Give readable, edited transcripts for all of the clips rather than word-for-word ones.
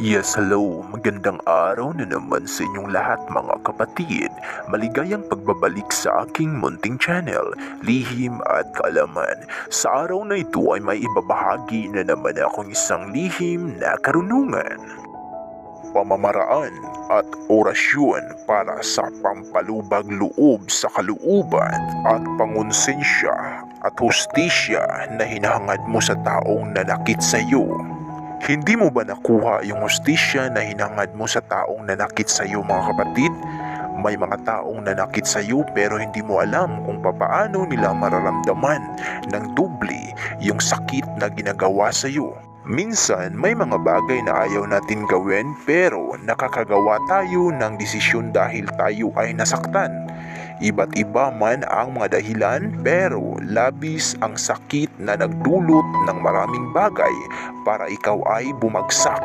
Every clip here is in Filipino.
Yes, hello. Magandang araw na naman sa inyong lahat mga kapatid. Maligayang pagbabalik sa aking munting channel, Lihim at Kaalaman. Sa araw na ito ay may ibabahagi na naman akong isang lihim na karunungan. Pamamaraan at orasyon para sa pampalubag loob sa kalooban at pangonsensya at hustisya na hinahangad mo sa taong nanakit sa iyo. Hindi mo ba nakuha yung hustisya na hinangad mo sa taong nanakit sa iyo mga kapatid? May mga taong nanakit sa iyo pero hindi mo alam kung papaano nila mararamdaman ng doble yung sakit na ginagawa sa iyo. Minsan may mga bagay na ayaw natin gawin pero nakakagawa tayo ng desisyon dahil tayo ay nasaktan. Iba't iba man ang mga dahilan pero labis ang sakit na nagdulot ng maraming bagay para ikaw ay bumagsak.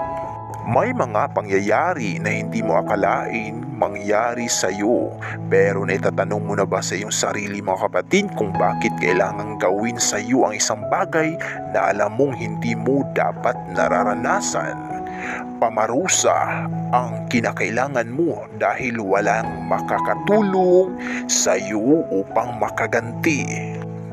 May mga pangyayari na hindi mo akalain mangyari sa iyo pero naitatanong mo na ba sa iyong sarili mga kapatid kung bakit kailangang gawin sa iyo ang isang bagay na alam mong hindi mo dapat nararanasan? Pamarusa ang kinakailangan mo dahil walang makakatulong sa iyo upang makaganti.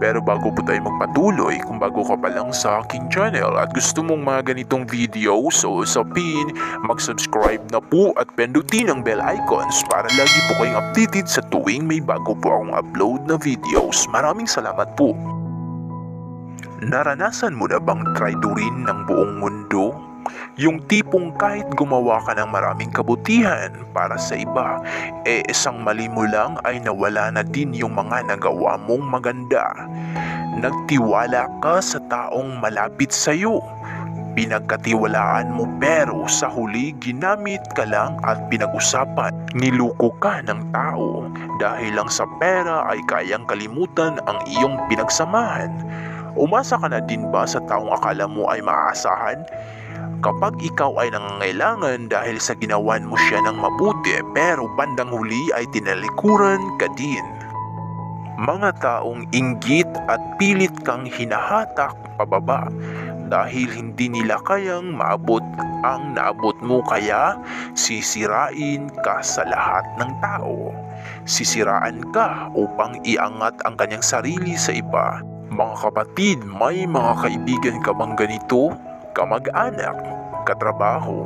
Pero bago po tayo magpatuloy, kung bago ka pa lang sa aking channel at gusto mong mga ganitong videos o usapin, mag-subscribe na po at pindutin ang bell icons para lagi po kayong updated sa tuwing may bago po akong upload na videos. Maraming salamat po. Naranasan mo na bang traidorin ng buong mundo? Yung tipong kahit gumawa ka ng maraming kabutihan para sa iba, isang mali mo lang ay nawala na din yung mga nagawa mong maganda. Nagtiwala ka sa taong malapit sa iyo. Pinagkatiwalaan mo pero sa huli ginamit ka lang at pinag-usapan. Niluko ka ng tao dahil lang sa pera ay kayang kalimutan ang iyong pinagsamahan. Umasa ka na din ba sa taong akala mo ay maaasahan? Kapag ikaw ay nangangailangan dahil sa ginawan mo siya ng mabuti pero bandang huli ay tinalikuran ka din. Mga taong inggit at pilit kang hinahatak pababa dahil hindi nila kayang maabot ang naabot mo kaya sisirain ka sa lahat ng tao. Sisiraan ka upang iangat ang kanyang sarili sa iba. Mga kapatid, may mga kaibigan ka bang ganito? Kamag-anak, katrabaho,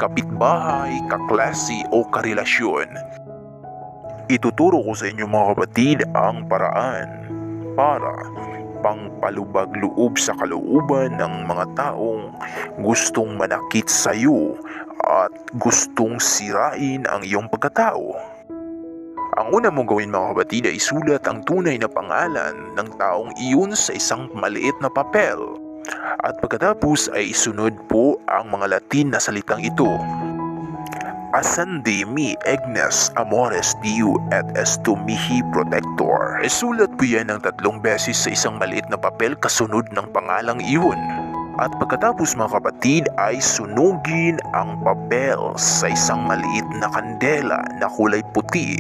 kapitbahay, kaklase o karelasyon. Ituturo ko sa inyo mga kapatid ang paraan para pangpalubag loob sa kalooban ng mga taong gustong manakit sa iyo at gustong sirain ang iyong pagkatao. Ang una mong gawin mga kapatid ay isulat ang tunay na pangalan ng taong iyon sa isang maliit na papel. At pagkatapos ay isunod po ang mga Latin na salitang ito. Ascende mi ignes amores Diu et estu mihi protector. Isulat po yan ng 3 beses sa isang maliit na papel kasunod ng pangalang iyon. At pagkatapos mga kapatid ay sunugin ang papel sa isang maliit na kandela na kulay puti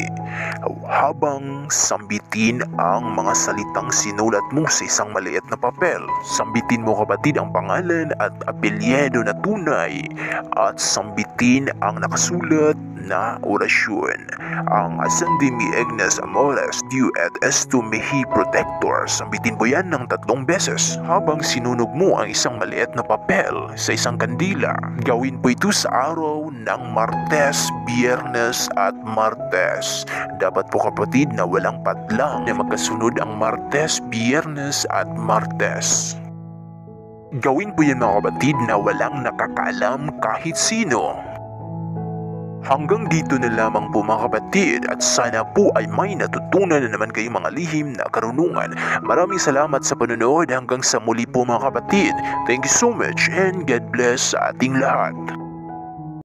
habang sambitin ang mga salitang sinulat mo sa isang maliit na papel. Sambitin mo kapatid ang pangalan at apelyido na tunay at sambitin ang nakasulat na orasyon. Ang Ascende mi ignes amores Diu et estu mihi protector. Sambitin mo yan ng 3 beses habang sinunog mo ang isang maliit na papel sa isang kandila. Gawin po ito sa araw ng Martes, Biyernes at Martes. Dapat po kapatid na walang padlang na magkasunod ang Martes, Biyernes at Martes. Gawin po yan mga kapatid na walang nakakaalam kahit sino. Hanggang dito na lamang po mga kapatid at sana po ay may natutunan na naman kayong mga lihim na karunungan. Maraming salamat sa panonood hanggang sa muli po mga kapatid. Thank you so much and God bless sa ating lahat.